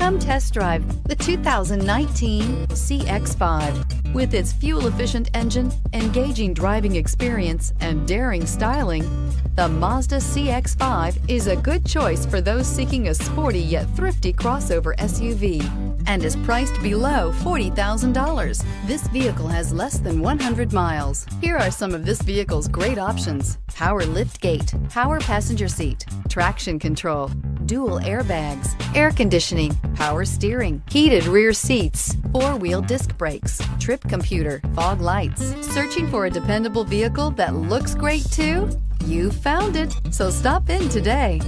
Come test drive the 2019 CX-5. With its fuel-efficient engine, engaging driving experience, and daring styling, the Mazda CX-5 is a good choice for those seeking a sporty yet thrifty crossover SUV and is priced below $40,000. This vehicle has less than 100 miles. Here are some of this vehicle's great options: power liftgate, power passenger seat, traction control, dual airbags, air conditioning, power steering, heated rear seats, four-wheel disc brakes, trip computer, fog lights. Searching for a dependable vehicle that looks great too? You found it, so stop in today.